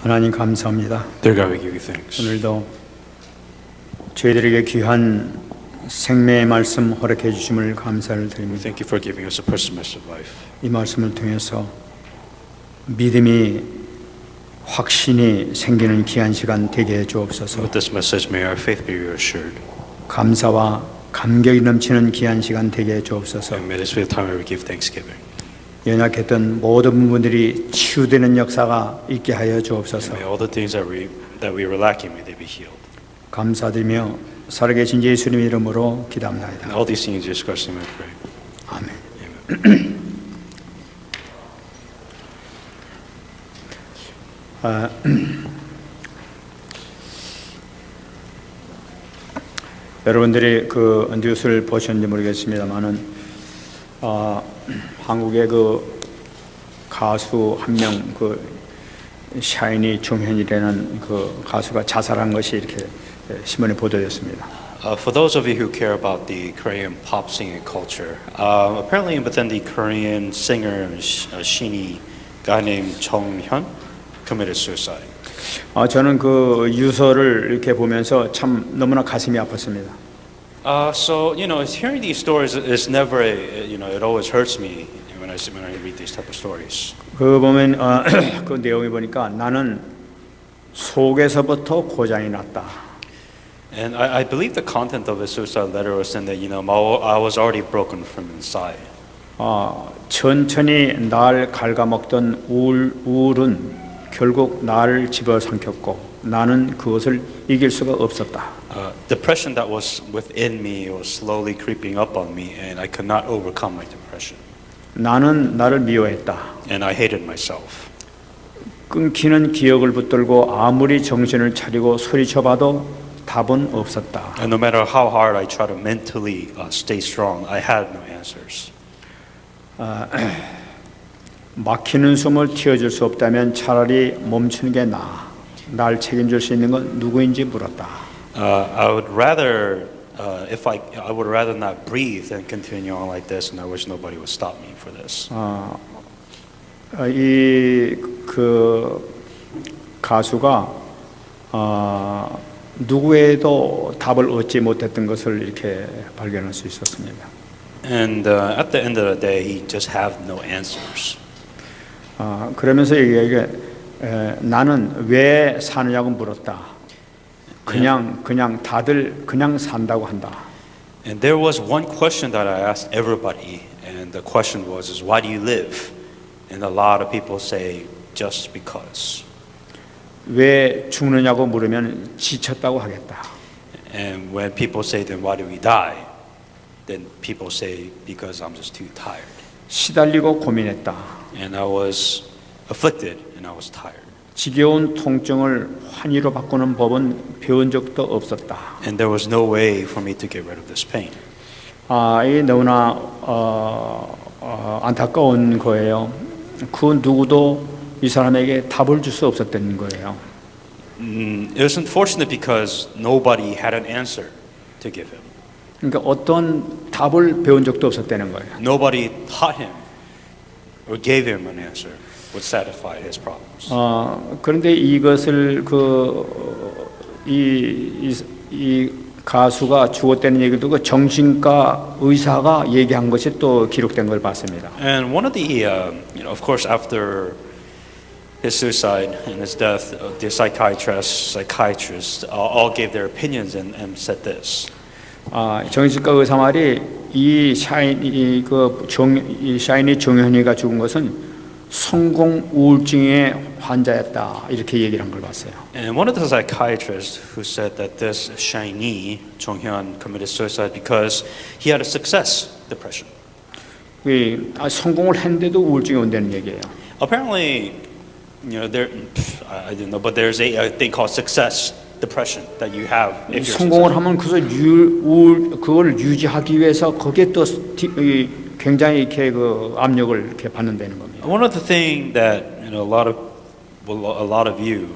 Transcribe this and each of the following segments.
하나님 감사합니다. Dear God, we give you thanks. 오늘도 저희들에게 귀한 생명의 말씀 허락해 주심을 감사를 드립니다. Thank you for giving us a personal message of life. 이 말씀을 통해서 믿음이 확신이 생기는 귀한 시간 되게 해 주옵소서. With this message, may our faith be reassured. 감사와 감격이 넘치는 귀한 시간 되게 해 주옵소서. And may this be the time where we give thanksgiving. 연약했던 모든 부분들이 치유되는 역사가 있게 하여 주옵소서. And may all the things that we were lacking, may they be healed. 감사드리며 살아계신 예수님 이름으로 And 기도합니다. all these things in Jesus Christ's name I pray. 아멘. 여러분들이 그 뉴스를 보셨는지 모르겠습니다만은 한국의 그 가수 한 명 그 샤이니 종현이라는 그 가수가 자살한 것이 이렇게 신문에 보도됐습니다. For those of you who care about the Korean pop singing culture, apparently within the Korean singer Shinee, guy named Jong Hyun, committed suicide. 저는 그 유서를 이렇게 보면서 참 너무나 가슴이 아팠습니다. So hearing these stories is never it always hurts me when I read these type of stories. 그 보면 그 내용이 보니까 나는 속에서부터 고장이 났다. And I believe the content of the suicide letter was saying that I was already broken from inside. 천천히 날 갉아먹던 우울은 결국 나를 집어삼켰고 나는 그것을 이길 수가 없었다. Depression that was within me was slowly creeping up on me, and I could not overcome my depression. 나는 나를 미워했다. And I hated myself. 끊기는 기억을 붙들고 아무리 정신을 차리고 소리쳐봐도 답은 없었다. And no matter how hard I tried to mentally stay strong, I had no answers. 막히는 숨을 틔워줄 수 없다면 차라리 멈추는 게 나아. 날 책임질 수 있는 건 누구인지 물었다. I would rather I would rather not breathe than continue on like this, and I wish nobody would stop me for this. 이 그 가수가 누구에도 답을 얻지 못했던 것을 이렇게 발견할 수 있었습니다. And at the end of the day, he just had no answers. 그러면서 이게 나는 왜 사느냐고 물었다. 그냥 다들 그냥 산다고 한다. And there was one question that I asked everybody, and the question was, why do you live? And a lot of people say, just because. 왜 죽느냐고 물으면 지쳤다고 하겠다. And when people say, then why do we die? Then people say, because I'm just too tired. 시달리고 고민했다. And I was afflicted, and I was tired. 지겨운 통증을 환희로 바꾸는 법은 배운 적도 없었다. And there was no way for me to get rid of this pain. 이게 너무나 안타까운 거예요. 그 누구도 이 사람에게 답을 줄 수 없었다는 거예요. It was unfortunate because nobody had an answer to give him. 그러니까 어떤 답을 배운 적도 없었다는 거예요. Nobody taught him or gave him an answer would satisfy his problems. 그런데 이것을 이 가수가 죽었다는 얘기도 그 정신과 의사가 얘기한 것이 또 기록된 걸 봤습니다. And one of the, of course, after his suicide and his death, the psychiatrists all gave their opinions and said this. 정신과 의사 말이 이 샤이니 종현이가 죽은 것은 성공 우울증의 환자였다 이렇게 얘기를 한 걸 봤어요. And one of the psychiatrists who said that this Shinee Jong-hyun committed suicide because he had a success depression. 성공을 했는데도 우울증이 온다는 얘기예요. Apparently, I didn't know, but there's a thing called success depression that you have if you're 성공을 successful. 하면 그걸 유지하기 위해서 거기에 또 굉장히 이렇게 그 압력을 이렇게 받는다는 겁니다. One of the things that a lot of you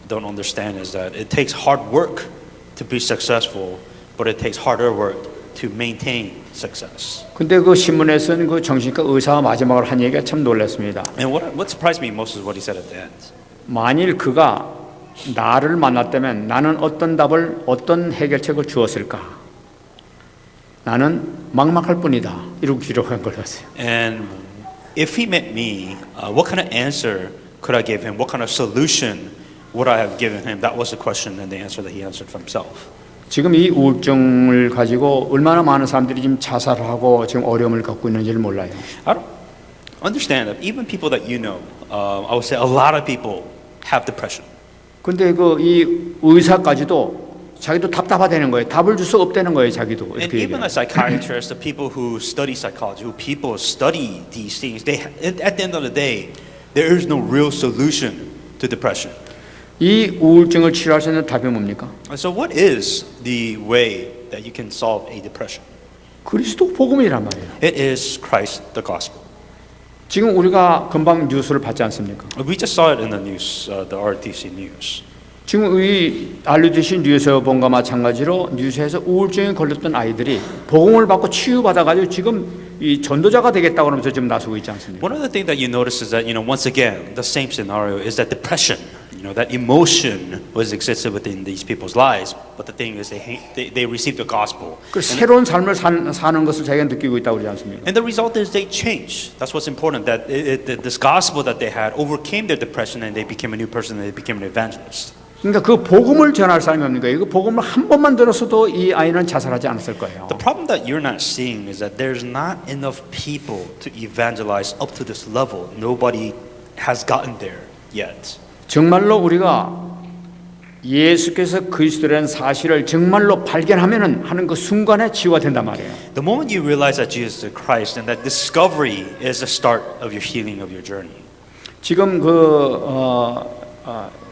don't understand is that it takes hard work to be successful, but it takes harder work to maintain success. 근데 그 신문에 쓴 그 정신과 의사가 마지막으로 한 얘기가 참 놀랐습니다. And what surprised me most is what he said at the end. 만일 그가 나를 만났다면 나는 어떤 답을 어떤 해결책을 주었을까? 나는 막막할 뿐이다. 이렇게 기록한 걸 봤어요. And if he met me, what kind of answer could I give him? What kind of solution would I have given him? That was the question and the answer that he answered for himself. 지금 이 우울증을 가지고 얼마나 많은 사람들이 지금 자살하고 지금 어려움을 겪고 있는지를 몰라요. I don't understand that even people that you know, I would say a lot of people have depression. 근데 그 이 의사까지도 자기도 답답하다는 거예요. 답을 줄 수 없다는 거예요, 자기도. And 이렇게 even 얘기해요. the psychiatrists, the people who study psychology, who people study these things, they at the end of the day, there is no real solution to depression. 이 우울증을 치료할 수 있는 답이 뭡니까? And so what is the way that you can solve a depression? 그리스도 복음이란 말이에요. It is Christ the gospel. 지금 우리가 금방 뉴스를 봤지 않습니까? We just saw it in the news, the RTC news. 지금 이 RTC 뉴스에 본 것과 마찬가지로 뉴스에서 우울증에 걸렸던 아이들이 복음을 받고 치유받아가지고 지금 이 전도자가 되겠다고 하면서 지금 나서고 있지 않습니까? One of the things that you notice is that, once again, the same scenario is that depression, that emotion was existed within these people's lives, but the thing is they received the gospel. 그 새로운 삶을 사는 것을 자기가 느끼고 있다고 그러지 않습니까? And the result is they changed. That's what's important, that this gospel that they had overcame their depression and they became a new person and they became an evangelist. 그러니까 그 복음을 전할 사람이 없는 거예요. 그 복음을 한 번만 들었어도 이 아이는 자살하지 않았을 거예요. The problem that you're not seeing is that there's not enough people to evangelize up to this level. Nobody has gotten there yet. 정말로 우리가 예수께서 그리스도라는 사실을 정말로 발견하면은 하는 그 순간에 치유가 된단 말이에요. The moment you realize that Jesus is Christ and that discovery is the start of your healing of your journey. 지금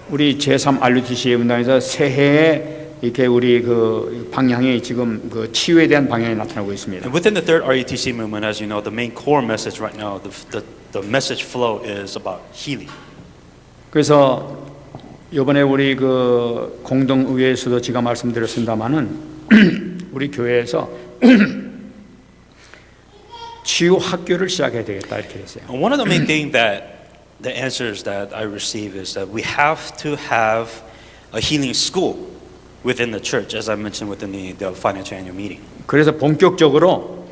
우리 제3 RUTC 문당에서 새해에 이렇게 우리 그 방향이 지금 그 치유에 대한 방향이 나타나고 있습니다. And within the third RUTC movement, as you know, the main core message right now, the message flow is about healing. 그래서 이번에 우리 그 공동의회에서도 제가 말씀드렸습니다마는 우리 교회에서 치유 학교를 시작해야 되겠다 이렇게 했어요. And one of the main things that the answers that I receive is that we have to have a healing school within the church, as I mentioned within the financial annual meeting. 그래서 본격적으로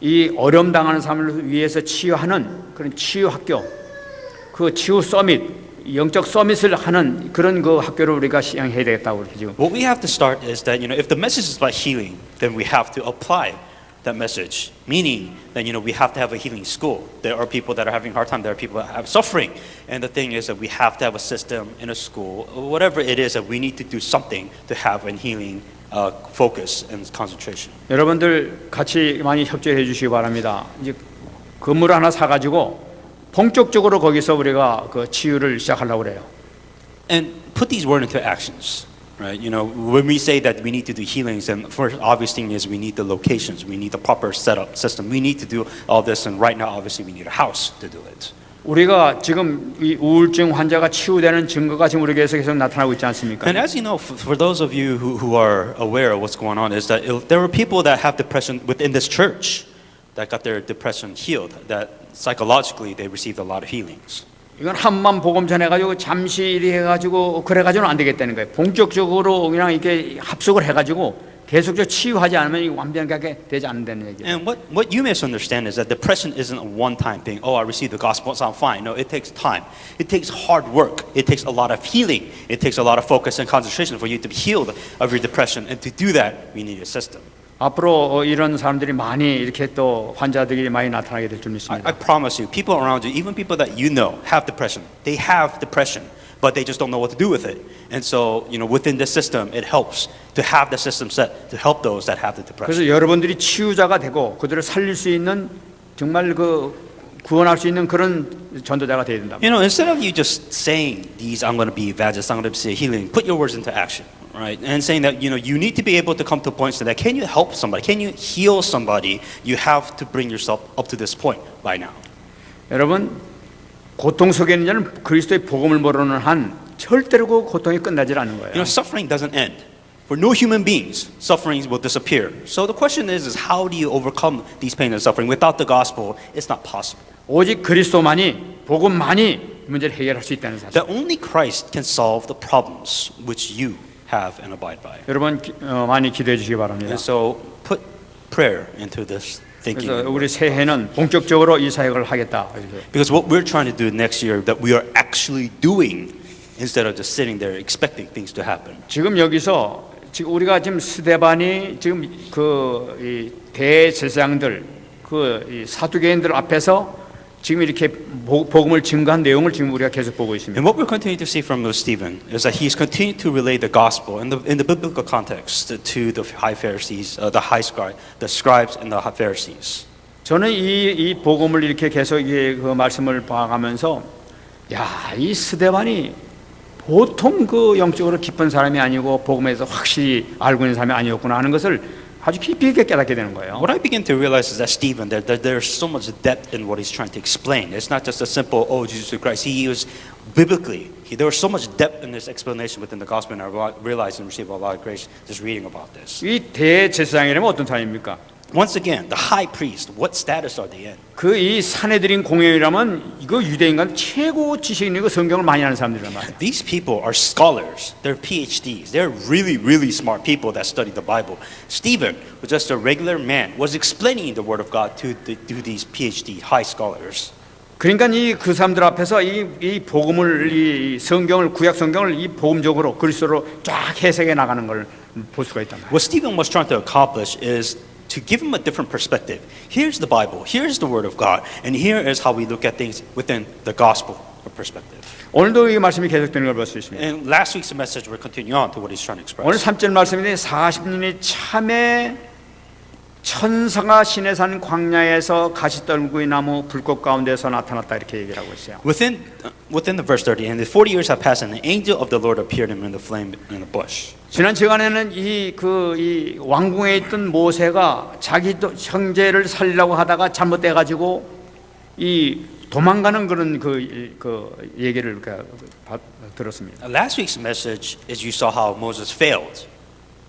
이 어려움 당하는 사람을 위해서 치유하는 그런 치유 학교, 그 치유 서밋, 영적 서밋을 하는 그런 그 학교를 우리가 시행해야 되겠다고 이렇게 지금. What we have to start is that if the message is about healing, then we have to apply that message. Meaning that we have to have a healing school. There are people that are having a hard time. There are people that have suffering. And the thing is that we have to have a system in a school, whatever it is that we need to do something to have a healing focus and concentration. 여러분들 같이 많이 협조해 주시기 바랍니다. 이제 건물 하나 사가지고 본격적으로 거기서 우리가 그 치유를 시작하려고 그래요. And put these words into actions. Right, when we say that we need to do healings, and first obvious thing is we need the locations, we need the proper setup system, we need to do all this, and right now obviously we need a house to do it. 우리가 지금 이 우울증 환자가 치유되는 증거가 지금 우리 교회에서 계속 나타나고 있지 않습니까? And as you know, for those of you who are aware of what's going on, is that there are people that have depression within this church that got their depression healed, that psychologically they received a lot of healings. 이건 한만 복음 전해가지고 잠시 이리 해가지고 그래가지고는 안 되겠다는 거예요. 본격적으로 그냥 이렇게 합숙을 해가지고 계속적으로 치유하지 않으면 이거 완벽하게 되지 않는다는 얘기예요. And what you misunderstand is that depression isn't a one-time thing. Oh, I received the gospel, so I'm fine. No, it takes time. It takes hard work. It takes a lot of healing. It takes a lot of focus and concentration for you to be healed of your depression. And to do that, we need a system. 앞으로 이런 사람들이 많이 이렇게 또 환자들이 많이 나타나게 될 줄 믿습니다. I promise you, people around you, even people that you know, have depression. They have depression, but they just don't know what to do with it. And so, within the system, it helps to have the system set to help those that have the depression. 그래서 여러분들이 치유자가 되고 그들을 살릴 수 있는 정말 그 구원할 수 있는 그런 전도자가 되어야 된다. Instead of you just saying these, I'm going to be evangelist, I'm going to be healing, put your words into action. Right, and saying that you need to be able to come to points that can you help somebody, can you heal somebody? You have to bring yourself up to this point by now. 여러분 고통 속에 있는 자는 그리스도의 복음을 모르는 한 절대로 그 고통이 끝나질 않는 거예요. Suffering doesn't end. For no human beings, sufferings will disappear. So the question is how do you overcome these pain and suffering? Without the gospel, it's not possible. 오직 그리스도만이 복음만이 문제를 해결할 수 있다는 사실. That only Christ can solve the problems which you have and abide by. 여러분 많이 기도해 주시기 바랍니다. And so put prayer into this thinking. 그래서 우리 새해는 본격적으로 이 사역을 하겠다. Because what we're trying to do next year that we are actually doing instead of just sitting there expecting things to happen. 지금 여기서 지금 우리가 지금 스데반이 지금 그 대제사장들 이 사두개인들 앞에서 지금 이렇게 복음을 증거한 내용을 지금 우리가 계속 보고 있습니다. And what we're continuing to see from Stephen is that he's continuing to relay the gospel in the biblical context to the high Pharisees, the scribes and the Pharisees. 저는 이 복음을 이렇게 계속 그 말씀을 봐가면서 야, 이 스데반이 보통 그 영적으로 깊은 사람이 아니고 복음에서 확실히 알고 있는 사람이 아니었구나 하는 것을 아주 깊이 있게 깨닫게 되는 거예요. What I begin to realize is that Stephen, that there's so much depth in what he's trying to explain. It's not just a simple, oh, Jesus Christ. He was biblically, there was so much depth in this explanation within the gospel, and I realized and received a lot of grace just reading about this. 이 대제사장이라면 어떤 사람입니까? Once again, the high priest, what status are they in? 그 이 산헤드린 공회의라면 이거 유대인간 최고 지식 있는 거 성경을 많이 아는 사람들이란 말이에요. These people are scholars. They're PhDs. They're really, really smart people that study the Bible. Stephen was just a regular man, was explaining the Word of God to these PhD high scholars. 그러니까 그 사람들 앞에서 이 복음을 이 성경을 구약 성경을 이 복음적으로 그리스도로 쫙 해석해 나가는 걸 볼 수가 있단 말이에요. What Stephen was trying to accomplish is to give him a different perspective. Here's the Bible, here's the Word of God, and here is how we look at things within the gospel perspective. 오늘도 이 말씀이 계속되는 걸 볼 수 있습니다. And last week's message will continue on to what he's trying to express. 오늘 3절 말씀인데 40년이 참에 천사가 시내산 광야에서 가시 떨구이 나무 불꽃 가운데서 나타났다 이렇게 얘기를 하고 있어요. Within the verse 30, and the 40 years have passed, and the angel of the Lord appeared him in the flame in a bush. 지난 시간에는 이 왕궁에 있던 모세가 자기 형제를 살리려고 하다가 잘못돼 가지고 이 도망가는 그런 그 얘기를 들었습니다. Last week's message is you saw how Moses failed.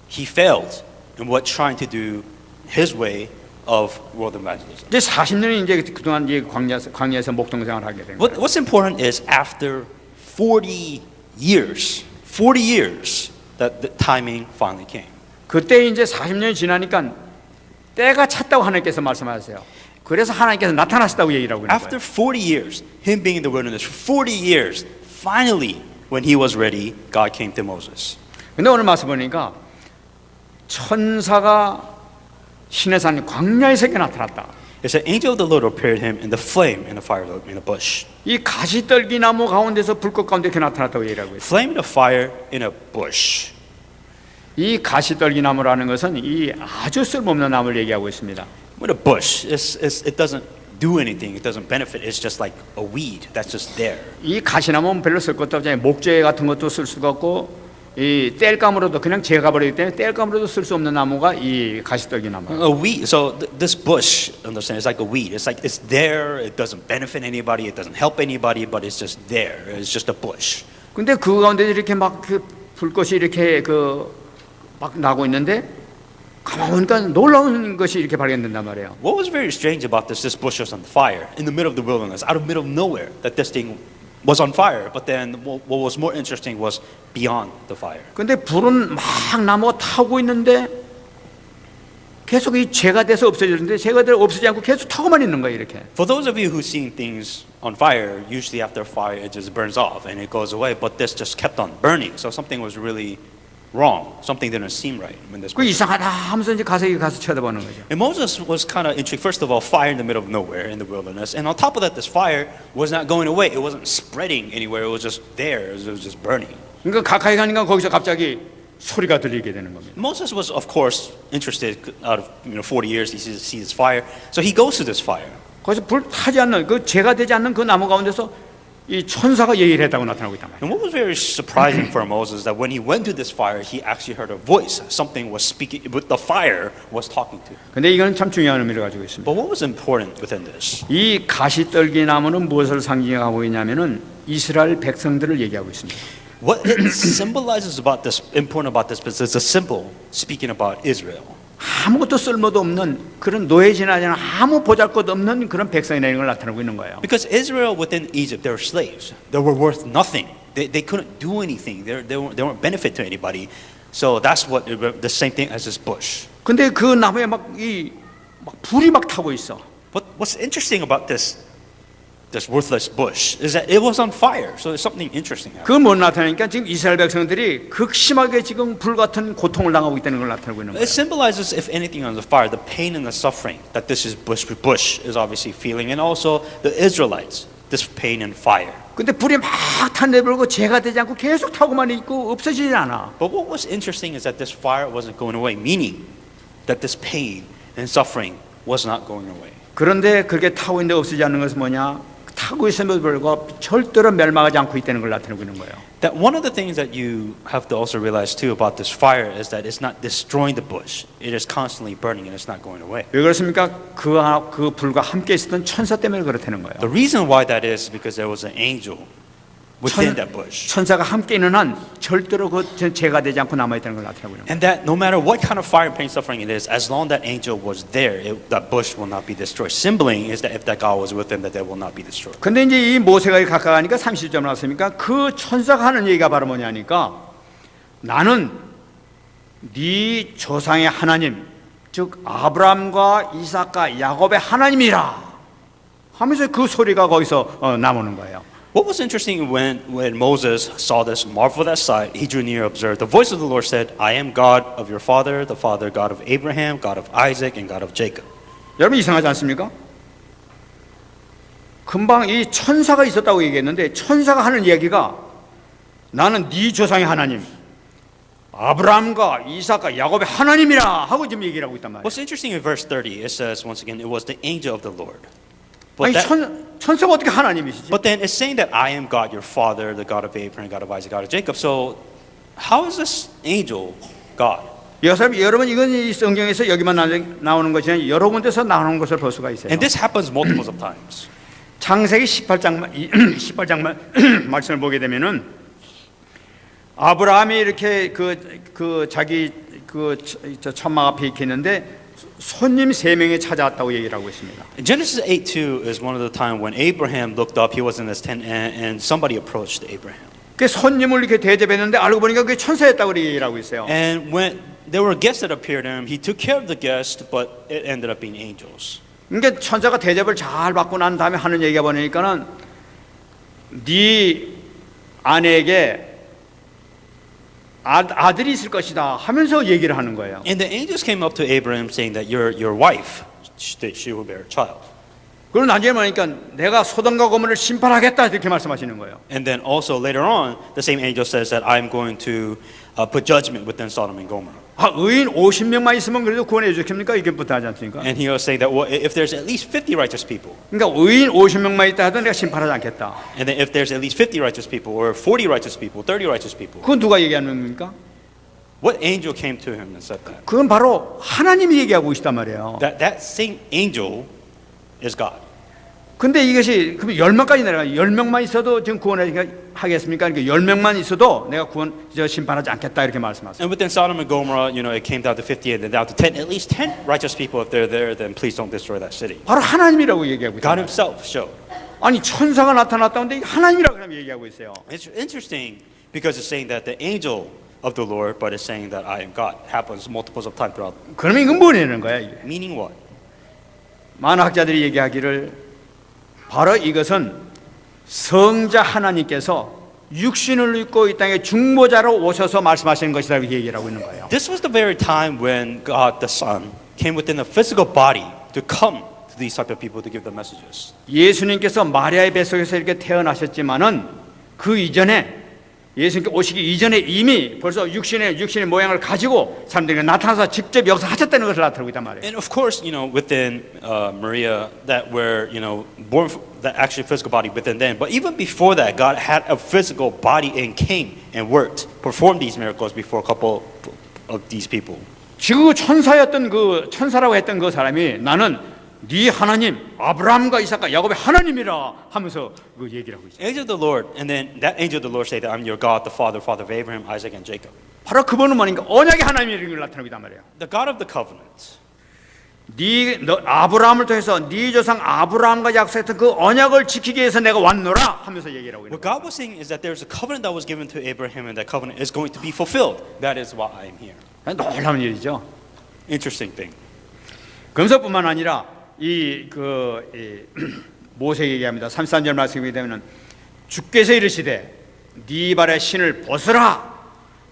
He failed in what trying to do his way of world evangelism. 이제 40년이 이제 그동안 이제 광야에서 목동 생활을 하게 된 거예요. What's important is after 40 years that the timing finally came. 그때 이제 40년이 지나니까 때가 찼다고 하나님께서 말씀하세요. 그래서 하나님께서 나타나셨다고 얘기를 하고 있는 After 거예요. 40 years, him being in the wilderness for 40 years, finally, when he was ready, God came to Moses. 근데 오늘 말씀 보니까 천사가 시내산 광야에서 나타났다. It said, angel of the Lord appeared him in the flame in the fire in a bush. 이 가시떨기 나무 가운데서 불꽃 가운데 이렇게 나타났다고 얘기를 하고 있어요. Flame in a fire in a bush. 이 가시떨기 나무라는 것은 이 아주 쓸모없는 나무를 얘기하고 있습니다. With a bush, it doesn't do anything. It doesn't benefit. It's just like a weed that's just there. 이 가시나무는 별로 쓸 것도 없잖아요. 목재 같은 것도 쓸 수가 없고 이 땔감으로도 그냥 제거버리기 때문에 땔감으로도 쓸 수 없는 나무가 이 가시떨기 나무. A weed. So this bush, understand, it's like a weed. It's like it's there. It doesn't benefit anybody. It doesn't help anybody. But it's just there. It's just a bush. 근데 그 가운데 이렇게 막 그 불꽃이 이렇게 막 나고 있는데 가만 보니까 놀라운 것이 이렇게 발견된단 말이에요. What was very strange about this bush was on fire in the middle of the wilderness, out of the middle of nowhere, that this thing was on fire. But then what was more interesting was beyond the fire. 근데 불은 막 나무가 타고 있는데 계속 이 죄가 돼서 없어지는데 죄가 돼서 없어지지 않고 계속 타고만 있는 거예요, 이렇게. For those of you who've seen things on fire, usually after a fire it just burns off and it goes away. But this just kept on burning. So something was really wrong. Something didn't seem right when this. 그 이상하다 하면서 이제 가서 쳐다보는 거죠. And Moses was kind of intrigued. First of all, fire in the middle of nowhere in the wilderness, and on top of that, this fire was not going away. It wasn't spreading anywhere. It was just there. It was just burning. 그러니까 가까이 가니까 거기서 갑자기 소리가 들리게 되는 겁니다. Moses was, of course, interested. Out of 40 years, he sees this fire, so he goes to this fire. 거기서 불 타지 않는 그 죄가 되지 않는 그 나무 가운데서 이 천사가 얘기를 했다고 나타나고 있단 말이에요. And what was very surprising for Moses that when he went to this fire, he actually heard a voice. Something was speaking. But the fire was talking to him. 근데 이거는 참 중요한 의미를 가지고 있습니다. But what was important within this? 이 가시떨기 나무는 무엇을 상징하고 있냐면은 이스라엘 백성들을 얘기하고 있습니다. What it symbolizes about this, important about this, because it's a symbol speaking about Israel. 아무것도 쓸모도 없는 그런 노예 지나지 않은 아무 보잘것 없는 그런 백성이라는 걸 나타내고 있는 거예요. Because Israel within Egypt, they were slaves. They were worth nothing. They couldn't do anything. They weren't benefit to anybody. So that's what the same thing as this bush. 근데 그 나무에 막 불이 막 타고 있어. But what's interesting about this worthless bush is that it was on fire. So there's something interesting happening. 그건 뭘 나타내니까 지금 이스라엘 백성들이 극심하게 지금 불 같은 고통을 당하고 있다는 걸 나타내고 있는 거예요. It symbolizes, if anything, on the fire, the pain and the suffering that this is bush is obviously feeling, and also the Israelites, this pain and fire. 근데 불이 막 탄내불고 재가 되지 않고 계속 타고만 있고 없어지지 않아. But what was interesting is that this fire wasn't going away, meaning that this pain and suffering was not going away. 그런데 그렇게 타고 있는데 없어지지 않는 것은 뭐냐? 타고 있음에도 불구하고 절대로 멸망하지 않고 있다는 걸 나타내고 있는 거예요. That one of the things that you have to also realize too about this fire is that it's not destroying the bush. It is constantly burning and it's not going away. 왜 그렇습니까? 그 불과 함께 있었던 천사 때문에 그렇다는 거예요. The reason why that is because there was an angel within that bush. 천사가 함께 있는 한 절대로 그 재가 되지 않고 남아 있다는 걸 나타내고 있는 거예요. And that no matter what kind of fire, pain, suffering it is, as long that angel was there, that bush will not be destroyed. Symboling is that if that God was with them, that they will not be destroyed. 근데 이제 이 모세가 가까우니까 30절 나왔습니까? 그 천사가 하는 얘기가 바로 뭐냐니까 나는 네 조상의 하나님, 즉 아브라함과 이삭과 야곱의 하나님이라 하면서 그 소리가 거기서 나오는 거예요. What was interesting when Moses saw this marvel at sight, he drew near, observed. The voice of the Lord said, I am God of your father, the father God of Abraham, God of Isaac, and God of Jacob. 여러분 이상하지 않습니까? 금방 이 천사가 있었다고 얘기했는데 천사가 하는 이야기가 나는 네 조상의 하나님, 아브라함과 이삭과 야곱의 하나님이라 하고 지금 얘기를 하고 있단 말이에요. What's interesting in verse 30, it says once again, it was the angel of the Lord. 아니 천사가 어떻게 하나님이시지? But then it's saying that I am God, your father, the God of Abraham, God of Isaac, God of Jacob. So how is this angel God? 여러분 이건 이 성경에서 여기만 나오는 것이 아니라 여러 군데서 나오는 것을 볼 수가 있어요. And this happens multiple of times. 창세기 18장 말씀을 보게 되면은 아브라함이 이렇게 자기 천막 앞에 있겠는데 손님 3명이 찾아왔다고 얘기를 하고 있습니다. Genesis 8:2 is one of the time when Abraham looked up, he was in his tent, and somebody approached Abraham. 그 손님을 이렇게 대접했는데 알고 보니까 그게 천사였다고 얘기를 하고 있어요. And when there were guests that appeared to him, he took care of the guests, but it ended up being angels. 그러니까 천사가 대접을 잘 받고 난 다음에 하는 얘기가 보니까는 네 아내에게 아들이 있을 것이다 하면서 얘기를 하는 거예요. And the angels came up to Abraham saying that your wife, she will bear a child. 그리고 나중에 보니까 내가 소돔과 고모를 심판하겠다 이렇게 말씀하시는 거예요. And then also later on, the same angel says that I'm going to put judgment within Sodom and Gomorrah. 의인 50명만 있으면 그래도 구원해 주십니까? 이게 부탁하지 않습니까? And he was saying that well, if there's at least 50 righteous people, 그러니까 의인 50명만 있다 하더라도 내가 심판하지 않겠다. and then if there's at least 50 righteous people, or 40 righteous people, 30 righteous people, 그건 누가 얘기하는 겁니까? what angel came to him and said that? 그건 바로 하나님이 얘기하고 있단 말이에요. That same angel is God. 근데 이것이 그럼 10명까지 내려가요. 10명만 있어도 지금 구원하겠습니까? 그러니까 10명만 있어도 내가 심판하지 않겠다 이렇게 말씀하세요. And within Sodom and Gomorrah, it came down to 50 and then down to 10. At least 10 righteous people, if they're there, then please don't destroy that city. 바로 하나님이라고 얘기하고 God 있어요. himself showed. 아니 천사가 나타났다는데 하나님이라고 그냥 얘기하고 있어요. It's interesting because it's saying that the angel of the Lord, but it's saying that I am God. Happens multiples of times throughout. 그러면 이건 뭐냐는 거야 이게. Meaning what? 많은 학자들이 얘기하기를 바로 이것은 성자 하나님께서 육신을 입고 이 땅에 중보자로 오셔서 말씀하시는 것이라고 얘기를 하고 있는 거예요. This was the very time when God the Son came within a physical body to come to these type of people to give them messages. 예수님께서 마리아의 뱃속에서 이렇게 태어나셨지만은 그 이전에 예수님께 오시기 이전에 이미 벌써 육신의 모양을 가지고 사람들에게 나타나서 직접 역사하셨다는 것을 나타내고 있단 말이에요. And of course, within Maria, that were, born that actually physical body within them. But even before that, God had a physical body and came and worked, performed these miracles before a couple of these people. 천사라고 했던 그 사람이 나는 네 하나님 아브라함과 이삭과 야곱의 하나님이라 하면서 그 얘기를 하고 있어요. Angel of the Lord, and then that angel of the Lord say that I'm your God, the Father of Abraham, Isaac, and Jacob. 바로 그분은 뭐니까 언약의 하나님이라는 걸 나타내고 있단 말이에요. The God of the covenant. 너 아브라함을 통해서 네 조상 아브라함과 약속했던 그 언약을 지키기 위해서 내가 왔노라 하면서 얘기를 하고 있는 What 거예요. God was saying is that there's a covenant that was given to Abraham, and that covenant is going to be fulfilled. That is why I am here. 놀라운 일이죠. Interesting thing. 그것뿐만 아니라 모세에게 얘기합니다. 33절 말씀이 되면은 주께서 이르시되 네 발의 신을 벗으라.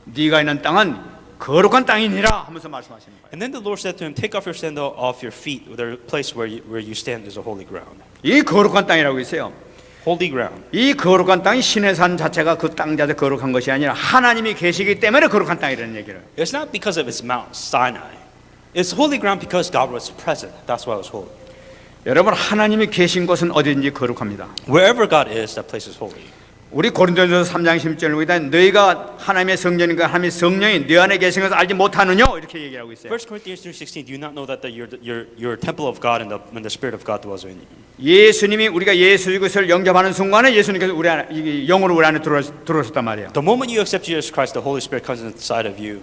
네가 있는 땅은 거룩한 땅이니라 하면서 말씀하시는 거예요. And then the Lord said to him, take off your sandal off your feet. The place where you stand is a holy ground. 이 거룩한 땅이라고 있어요. Holy ground. 이 거룩한 땅이 신의 산 자체가 그 땅 자체 거룩한 것이 아니라 하나님이 계시기 때문에 거룩한 땅이라는 얘기를. It's not because of its Mount Sinai. It's holy ground because God was present. That's why it was holy. 여러분 하나님이 계신 곳은 어디든지 거룩합니다. Wherever God is, that place is holy. 우리 고린도전서 3장 16절을 보니까 너희가 하나님의 성전인가 하나님의 성령이 네 안에 계신 것을 알지 못하느냐 이렇게 얘기를 하고 있어요. 1 Corinthians 3:16. Do you not know that you're a temple of God and the Spirit of God dwells in you? 예수님이 우리가 예수 그리스도를 영접하는 순간에 예수님께서 우리 안에 영으로 우리 안에 들어오셨단 말이에요. The moment you accept Jesus Christ, the Holy Spirit comes inside of you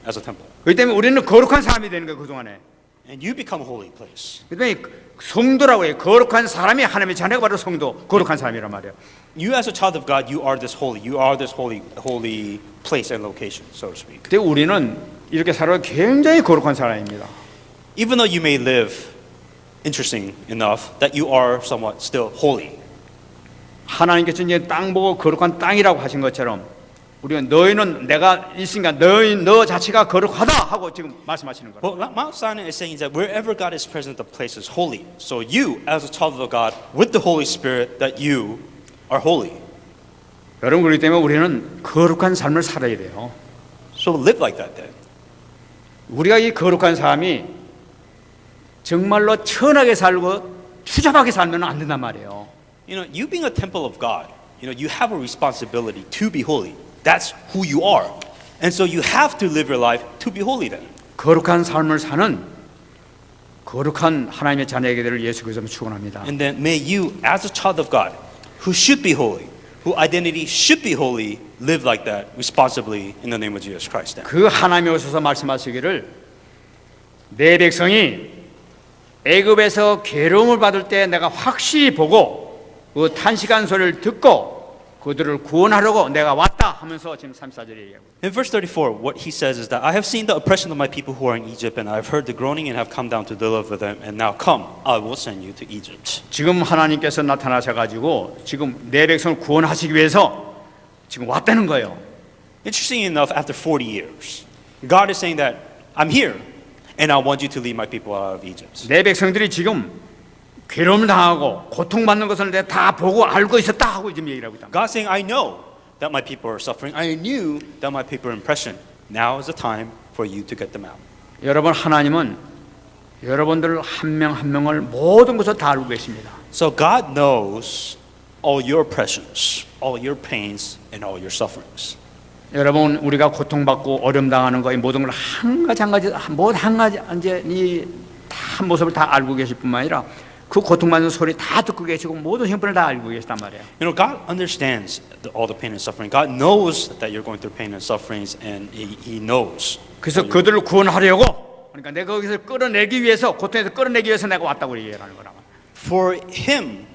as a temple. 그렇기 때문에 우리는 거룩한 사람이 되는 거예요. 그동안에. And you become a holy place. 그다음에 성도라고 해요. 거룩한 사람이 하나님의 자녀가 바로 성도, 거룩한 사람이란 말이에요. You as a child of God, you are this holy. You are this holy place and location, so to speak. 그때 우리는 이렇게 살아 굉장히 거룩한 사람입니다. Even though you may live interesting enough that you are somewhat still holy. 하나님께서 이제 땅 보고 거룩한 땅이라고 하신 것처럼 우리는 너희는 내가 있으니까 너 자체가 거룩하다 하고 지금 말씀하시는 거예요. Well, Mount Sinai is saying that wherever God is present, the place is holy. So you, as a child of God, with the Holy Spirit, that you are holy. 여러분 그렇기 때문에 우리는 거룩한 삶을 살아야 돼요. So live like that then. 우리가 이 거룩한 삶이 정말로 천하게 살고 추잡하게 살면 안 된단 말이에요. You know, you being a temple of God, you have a responsibility to be holy. That's who you are. And so you have to live your life to be holy then. 거룩한 삶을 사는 거룩한 하나님의 자녀에게 될 예수 그리스도를 축원합니다. And then may you, as a child of God, who should be holy, whose identity should be holy, live like that responsibly in the name of Jesus Christ then. 그 하나님이 오셔서 말씀하시기를 내 백성이 애굽에서 괴로움을 받을 때 내가 확실히 보고 그 탄식한 소리를 듣고 그들을 구원하려고 내가 왔다 하면서 지금 34절에 얘기하고 In verse 34, what he says is that I have seen the oppression of my people who are in Egypt, and I have heard the groaning and have come down to deliver them, and now come, I will send you to Egypt. 지금 하나님께서 나타나셔가지고 지금 내 백성을 구원하시기 위해서 지금 왔다는 거예요. Interesting enough, after 40 years, God is saying that I'm here, and I want you to lead my people out of Egypt. 내 백성들이 지금 괴로움을 당하고 고통받는 것을 내가 다 보고 알고 있었다 하고 지금 얘기를 하고 있다. God's saying, I know that my people are suffering. I knew that my people are in oppression. Now is the time for you to get them out. 여러분 하나님은 여러분들 한 명 한 명을 모든 것을 다 알고 계십니다. So God knows all your oppressions, all your pains, and all your sufferings. 여러분 우리가 고통받고 어려움 당하는 거의 모든 걸 한 가지 이제 이다 모습을 다 알고 계실 뿐만 아니라 그 고통받는 소리 다 듣고 계시고 모든 형편을 다 알고 계시단 말이에요. You know, God understands all the pain and suffering. God knows that you're going through pain and sufferings, and He knows. 그래서 그들을 구원하려고 그러니까 내가 거기서 끌어내기 위해서 고통에서 끌어내기 위해서 내가 왔다고 얘기하는 거라. For Him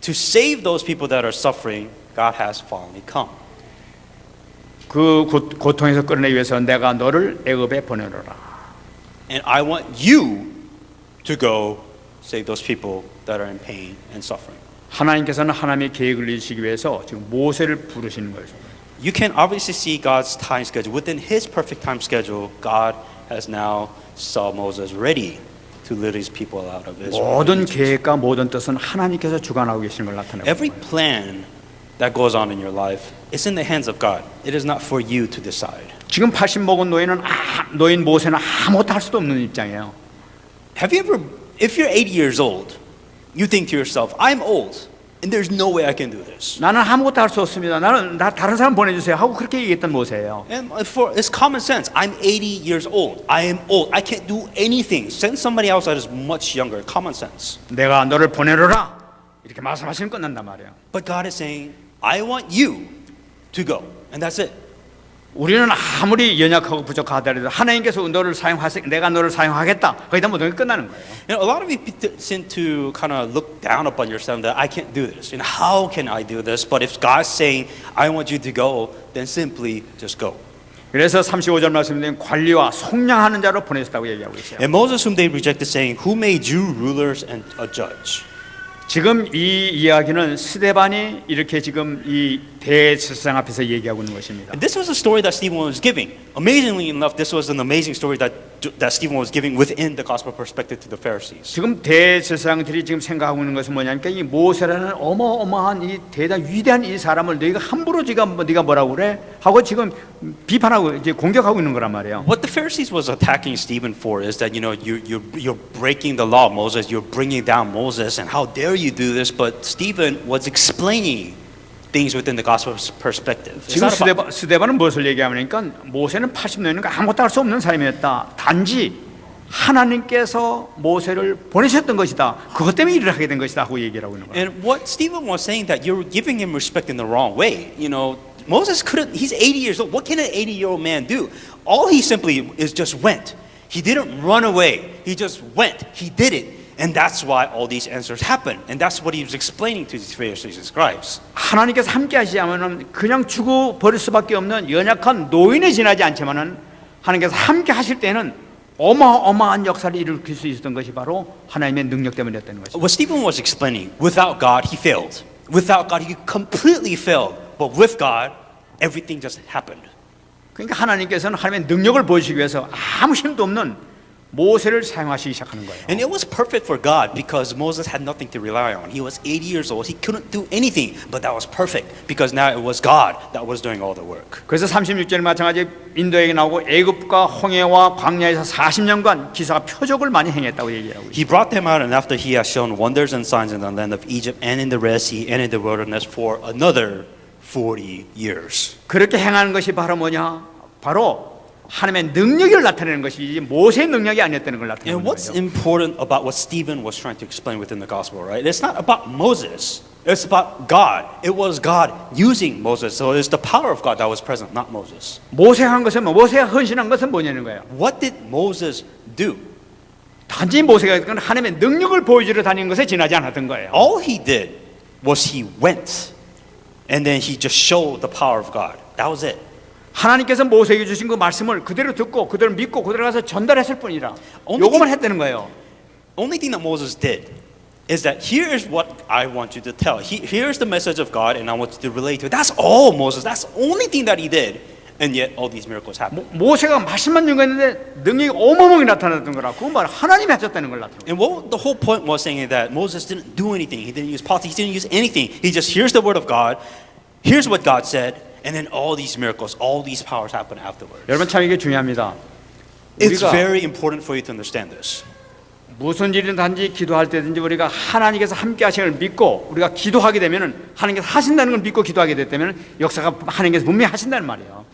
to save those people that are suffering, God has finally come. 그 고통에서 끌어내기 위해서 내가 너를 애굽에 보내노라. And I want you to go save those people that are in pain and suffering. 하나님께서는 하나님의 계획을 이루시기 위해서 지금 모세를 부르시는 거예요. You can obviously see God's time schedule. Within His perfect time schedule, God has now saw Moses ready to lead His people out of Israel. 모든 계획과 모든 뜻은 하나님께서 주관하고 계시는 걸 나타내고 Every plan that goes on in your life is in the hands of God. It is not for you to decide. 지금 80 먹은 노인 모세는 아무것도 할 수도 없는 입장이에요. Have you ever, if you're 80 years old, you think to yourself, I'm old. and there's no way I can do this. 나는 아무것도 할 수 없습니다. 나 다른 사람 보내주세요 하고 그렇게 얘기했던 모세예요. And for it's common sense. I'm 80 years old. I am old. I can't do anything. Send somebody else that is much younger. Common sense. 내가 너를 보내노라 이렇게 말씀하시면 끝난단 말이에요. But God is saying, I want you to go, and that's it. 우리는 아무리 연약하고 부족하더라도 하나님께서 내가 너를 사용하겠다. 거기다 모든 게 끝나는 거예요. You know, a lot of you seem to kind of look down upon yourself that I can't do this. You know, how can I do this? But if God's saying, I want you to go, then simply just go. 그래서 35절 말씀드린 관리와 속량하는 자로 보내셨다고 얘기하고 있어요. And Moses, whom they rejected, saying, Who made you rulers and a judge? 지금 이 이야기는 스데반이 이렇게 지금 이 대제사장 앞에서 얘기하고 있는 것입니다. And this was a story that Stephen was giving. Amazingly enough, this was an amazing story that Stephen was giving within the gospel perspective to the Pharisees. 지금 대제사장들이 지금 생각하고 있는 것은 뭐냐니까 이 모세라는 어마어마한 이 대단 위대한 이 사람을 너희가 함부로 네가 뭐라고 그래 하고 지금 비판하고 이제 공격하고 있는 거란 말이에요. What the Pharisees was attacking Stephen for is that you're breaking the law of Moses, you're bringing down Moses, and how dare you do this? But Stephen was explaining things within the gospel perspective. It's 지금 not about- 스데반은 무엇을 얘기하니까 모세는 80년이니까 아무것도 할 수 없는 사람이었다. 단지 하나님께서 모세를 보내셨던 것이다. 그것 때문에 일을 하게 된 것이다 하고 얘기를 하고 있는 거예요. And what Stephen was saying that you're giving him respect in the wrong way. You know, Moses couldn't. He's 80 years old. What can an 80-year-old man do? All he simply is just went. He didn't run away. He just went. He did it. And that's why all these answers happen. And that's what he was explaining to these Pharisees and scribes. 하나님께서 함께 하시자면은 그냥 죽어 버릴 수밖에 없는 연약한 노인에 지나지 않지만은 하나님께서 함께 하실 때는 어마어마한 역사를 일으킬 수 있었던 것이 바로 하나님의 능력 때문이었다는 것입니다. What Stephen was explaining, without God, he failed. Without God, he completely failed. But with God, everything just happened. 그러니까 하나님께서는 하나님의 능력을 보여주기 위해서 아무 힘도 없는 모세를 사용하시기 시작하는 거예요. And it was perfect for God because Moses had nothing to rely on. He was 80 years old. He couldn't do anything. But that was perfect because now it was God that was doing all the work. 그래서 36절에 마찬가지 인도에게 나오고 애굽과 홍해와 광야에서 40년간 기사가 표적을 많이 행했다고 얘기하고 있어요. He brought them out, and after he had shown wonders and signs in the land of Egypt and in the Red Sea and in the wilderness for another 40 years. 그렇게 행하는 것이 바로 뭐냐? 바로 하나님의 능력을 나타내는 것이지 모세의 능력이 아니었다는 걸 나타내는 And what's 거죠. important about what Stephen was trying to explain within the gospel, right? It's not about Moses. It's about God. It was God using Moses. So it's the power of God that was present, not Moses. 모세가 한 것은 모세가 헌신한 것은 뭐냐는 거예요. What did Moses do? 단지 모세가 하나님의 능력을 보여주려 다니는 것에 지나지 않았던 거예요. All he did was he went, and then he just showed the power of God. That was it. 하나님께서 모세에게 주신 그 말씀을 그대로 듣고 그대로 믿고 그대로 가서 전달했을 뿐이라 Only 요것만 했다는 거예요. Only thing that Moses did is that here is what I want you to tell. Here's the message of God, and I want you to relate to it. That's all Moses. That's the only thing that he did, and yet all these miracles happened. 모세가 말씀만 증거했는데 능력이 어마어마하게 나타났던 거라. 그건 바로 하나님이 하셨다는 걸 나타내는 거예요. And what the whole point was saying is that Moses didn't do anything. He didn't use politics. He didn't use anything. He just here's the word of God. Here's what God said, and then all these miracles, all these powers happen afterwards. 여러분 참 이게 중요합니다. It's 우리가 very important for you to understand this. 무슨 일이든 단지 기도할 때든지 우리가 하나님께서 함께 하시는 걸 믿고 우리가 기도하게 되면은 하나님께서 하신다는 걸 믿고 기도하게 됐다면 역사가 하나님께서 분명히 하신다는 말이에요.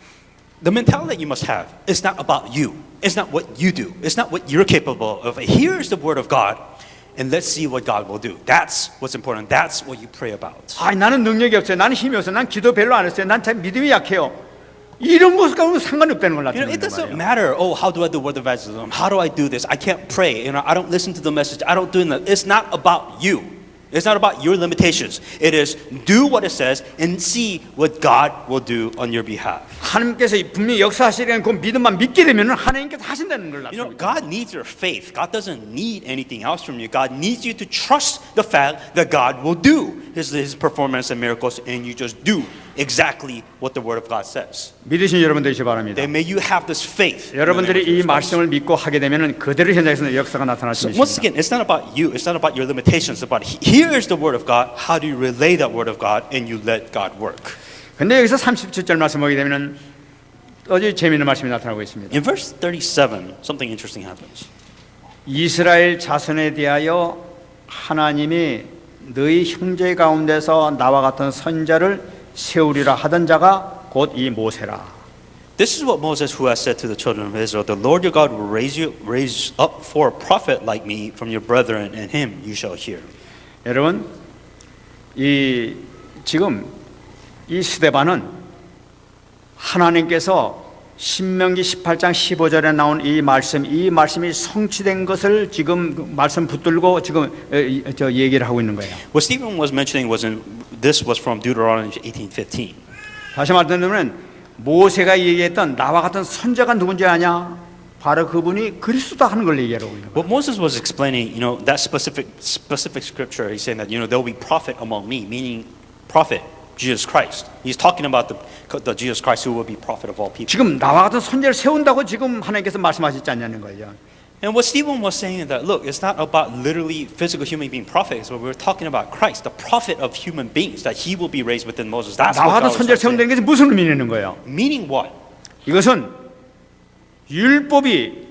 The mentality that you must have is not about you. It's not what you do. It's not what you're capable of. Here's the word of God, and let's see what God will do. That's what's important. That's what you pray about. 아, 나는 능력이 없어요. 나는 힘이 없어요. 난 기도 별로 안 했어요. 난 참 믿음이 약해요. 이런 것과는 상관이 없다는 걸 You know, 나타내는 it doesn't 말이에요. matter. Oh, how do I do word of evangelism? How do I do this? I can't pray. You know, I don't listen to the message. I don't do that. It's not about you. It's not about your limitations. It is do what it says and see what God will do on your behalf. 하나님께서 분명히 역사하시려는 그 믿음만 믿게 되면 하나님께서 하신다는 걸 You know, 나타내는 거예요. God needs your faith. God doesn't need anything else from you. God needs you to trust the fact that God will do His performance and miracles, and you just do exactly what the Word of God says. 믿으신 여러분 되시기 바랍니다. Then may you have this faith. in the name of 여러분들이 이 Jesus Christ. 말씀을 믿고 하게 되면 그대로 현장에서 역사가 나타날 수 So once 있습니다. again, it's not about you. It's not about your limitations. It's about here is the Word of God. How do you relay that Word of God, and you let God work? 근데 여기서 37절 말씀 보게 되면 아주 재미있는 말씀이 나타나고 있습니다. In verse 37, something interesting happens. 이스라엘 자손에 대하여 하나님이 너희 형제 가운데서 나와 같은 선자를 세우리라 하던 자가 곧 이 모세라. This is what Moses who has said to the children of Israel, the Lord your God will raise up for a prophet like me from your brethren, and him you shall hear. 여러분, 지금 이 스데반은 하나님께서 신명기 18장 15절에 나온 이 말씀이 성취된 것을 지금 말씀 붙들고 지금 얘기를 하고 있는 거예요. What Stephen was mentioning this was from Deuteronomy 18:15. 다시 말하면 모세가 얘기했던 나와 같은 선자가 누군지 아냐? 바로 그분이 그리스도다 하는 걸 얘기하고 있는 거예요. What Moses was explaining, that specific scripture, he's saying that there will be prophet among me, meaning prophet Jesus Christ. He's talking about the Jesus Christ who will be prophet of all people. 지금 나와 같은 선자를 세운다고 지금 하나님께서 말씀하시지 않냐는 거예요. And what Stephen was saying is that, look, it's not about literally physical human being prophets, but we're talking about Christ, the prophet of human beings, that he will be raised within Moses. That's 나와 what 같은 God was 선자를 saying. 세운다는 게 무슨 의미는 거예요? Meaning what? 이것은 율법이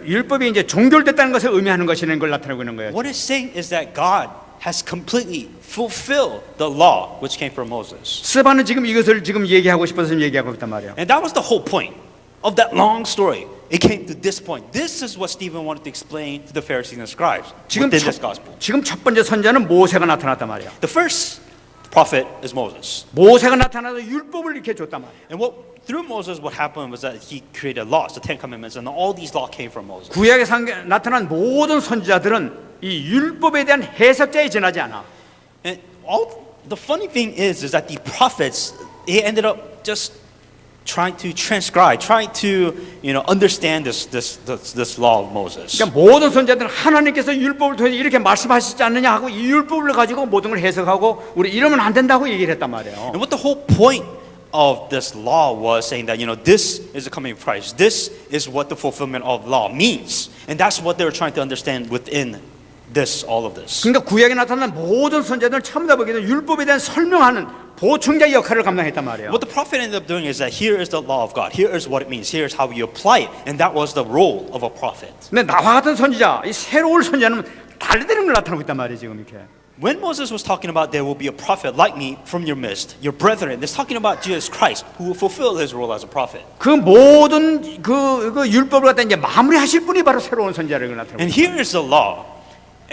율법이 이제 종결됐다는 것을 의미하는 것이라는 걸 나타내고 있는 거예요. What it's saying is that God has completely fulfilled the law which came from Moses. 스바는 지금 이것을 지금 얘기하고 싶어서 지금 얘기하고 있단 말이에요. And that was the whole point of that long story. It came to this point. This is what Stephen wanted to explain to the Pharisees and scribes within this gospel. 지금 첫 번째 선자는 모세가 나타났단 말이에요. The first prophet is Moses. 모세가 나타나서 율법을 이렇게 줬단 말이에요. And through Moses, what happened was that he created laws, the Ten Commandments, and all these laws came from Moses. 구약에 나타난 모든 선지자들은 이 율법에 대한 해석자에 지나지 않아. And the funny thing is that the prophets, they ended up just trying to transcribe, trying to understand this law of Moses. 그러니까 모든 선지자들은 하나님께서 율법을 통해 이렇게 말씀하시지 않느냐 하고 이 율법을 가지고 모든 걸 해석하고 우리 이러면 안 된다고 얘기를 했단 말이에요. And what the whole point of this law was saying that this is the coming of Christ. This is what the fulfillment of law means, and that's what they were trying to understand within all of this. 그러니까 구약에 나타난 모든 선지자들은 처음 다 보기에는 율법에 대한 설명하는 보충자 역할을 감당했단 말이에요. What the prophet ended up doing is that here is the law of God. Here is what it means. Here is how we apply it, and that was the role of a prophet. 근데 나와 같은 선지자, 이 새로운 선지자는 달리되는 걸 나타내고 있단 말이에요, 지금 이렇게. When Moses was talking about there will be a prophet like me from your midst, your brethren, it's talking about Jesus Christ who will fulfill his role as a prophet. 그 모든 그 율법을 갖다 이제 마무리하실 분이 바로 새로운 선지자를 나타내고. And here is the law,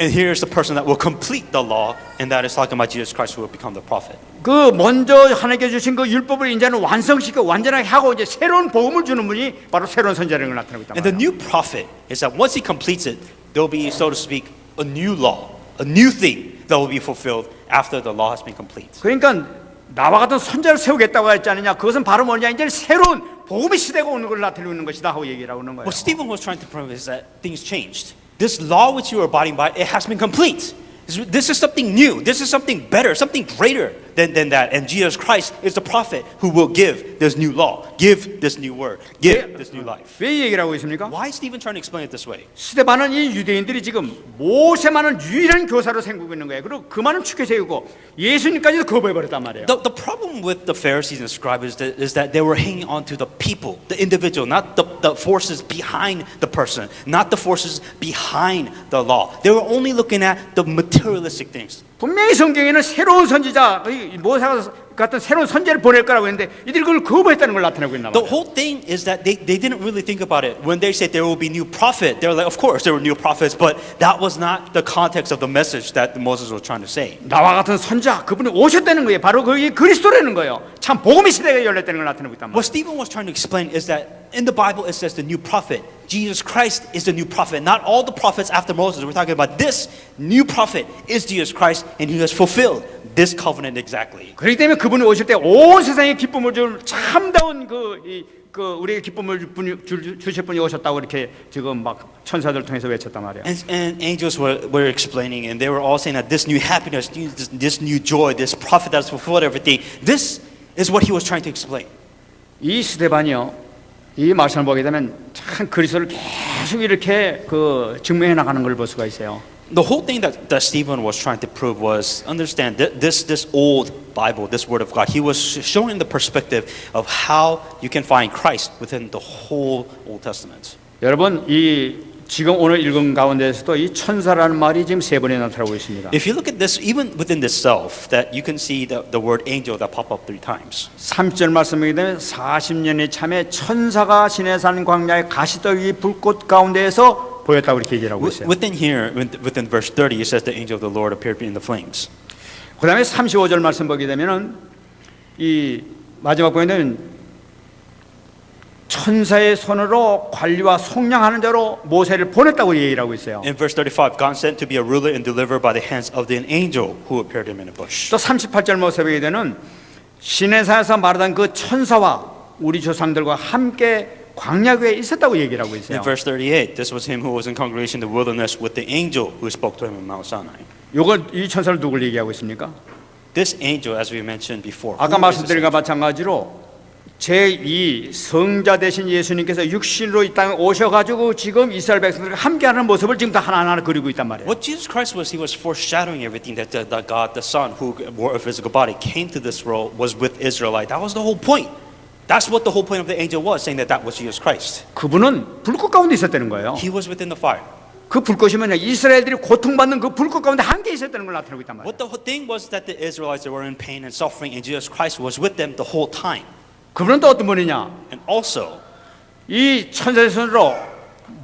and here is the person that will complete the law, and that is talking about Jesus Christ who will become the prophet. 그 먼저 하나님께 주신 그 율법을 이제는 완성시켜 완전하게 하고 이제 새로운 복음을 주는 분이 바로 새로운 선지자를 나타내고 있단 And the 말이에요. new prophet is that once he completes it, there will be, so to speak, a new law, a new thing that will be fulfilled after the law has been complete. 그러니까 나와 같은 선자를 세우겠다고 했지 않느냐? 그것은 바로 뭐냐? 이제 새로운 복음의 시대가 오는 걸 나타내고 있는 것이다 하고 얘기를 하고 있는 거예요. What Stephen was trying to prove is that things changed. This law which you are abiding by, it has been complete. This is something new. This is something better, something greater than that. And Jesus Christ is the prophet who will give this new law, give this new word, give this new life. 왜 이 얘기를 하고 있습니까? Why is Stephen trying to explain it this way? 스데반은 이 유대인들이 지금 모세만은 유일한 교사로 생각하고 있는 거예요. 그리고 그만은 축해 세우고 예수님까지도 거부해버렸단 말이에요. The problem with the Pharisees and scribes is that they were hanging on to the people, the individual, not the forces behind the person, not the forces behind the law. They were only looking at the materialistic things. 분명히 성경에는 새로운 선지자, 모세가 같은 새로운 선지자를 보낼 거라고 했는데 이들이 그걸 거부했다는 걸 나타내고 있나 The 봐요. whole thing is that they didn't really think about it. When they said there will be new prophet, they were like, of course there were new prophets, but that was not the context of the message that Moses was trying to say. 나와 같은 선지자, 그분이 오셨다는 거예요. 바로 그게 그리스도라는 거예요. 참 복음의 시대가 열렸다는 걸 나타내고 있단 What 말이에요. Stephen was trying to explain is that in the Bible it says the new prophet. Jesus Christ is the new prophet. Not all the prophets after Moses. We're talking about this new prophet is Jesus Christ, and he has fulfilled this covenant exactly. 그렇기 때문에 그분이 오실 때 온 세상에 기쁨을 줄 참다운 우리에게 기쁨을 주실 분이 오셨다고 이렇게 지금 막 천사들 통해서 외쳤단 말이에요. And angels were explaining, and they were all saying that this new happiness, this new joy, this prophet that has fulfilled everything, this is what he was trying to explain. 이 스데반이요. 이 말씀을 보게 되면 참 그리스도를 계속 이렇게 증명해 나가는 걸 볼 수가 있어요. The whole thing that Stephen was trying to prove was understand that this old Bible, this Word of God, he was showing the perspective of how you can find Christ within the whole Old Testament. 여러분 이 지금 오늘 읽은 가운데에서도 이 천사라는 말이 지금 세 번이나 나타나고 있습니다. If you look at this, even within this self, that you can see the word angel that pop up 3 times. 30절 말씀이기 때문에 40년이 참에 천사가 시내산 광야의 가시더기 불꽃 가운데에서 보였다고 이렇게 얘기를 하고 있어요. Within here, within verse 30, it says the angel of the Lord appeared in the flames. 그 다음에 35절 말씀 보게 되면은 이 마지막 보이는 천사의 손으로 관리와 속량하는 자로 모세를 보냈다고 얘기를 하고 있어요. In verse 35, God sent to be a ruler and deliverer by the hands of the angel who appeared to him in a bush. 또 38절 모습에 보게 되는 시내산에서 말하던 그 천사와 우리 조상들과 함께 광야교에 있었다고 얘기를 하고 있어요. In verse 38, this was him who was in congregation in the wilderness with the angel who spoke to him in Mount Sinai. 이 천사를 누굴 얘기하고 있습니까? This angel, as we mentioned before, 아까 who is this 말씀드린 것과 angel? 마찬가지로 제2 성자 되신 예수님께서 육신으로 이 땅에 오셔가지고 지금 이스라엘 백성들과 함께하는 모습을 지금 다 하나하나 그리고 있단 말이에요. What Jesus Christ was, he was foreshadowing everything that God, the Son, who wore a physical body, came to this world, was with Israelite. That was the whole point. That's what the whole point of the angel was, saying that was Jesus Christ. 그분은 불꽃 가운데 있었다는 거예요. He was within the fire. 그 불꽃이 뭐냐? 이스라엘들이 고통받는 그 불꽃 가운데 함께 있었다는 걸 나타내고 있단 말이에요. What the whole thing was that the Israelites were in pain and suffering, and Jesus Christ was with them the whole time. 그분은 또 어떤 분이냐? And also, 이 천사의 손으로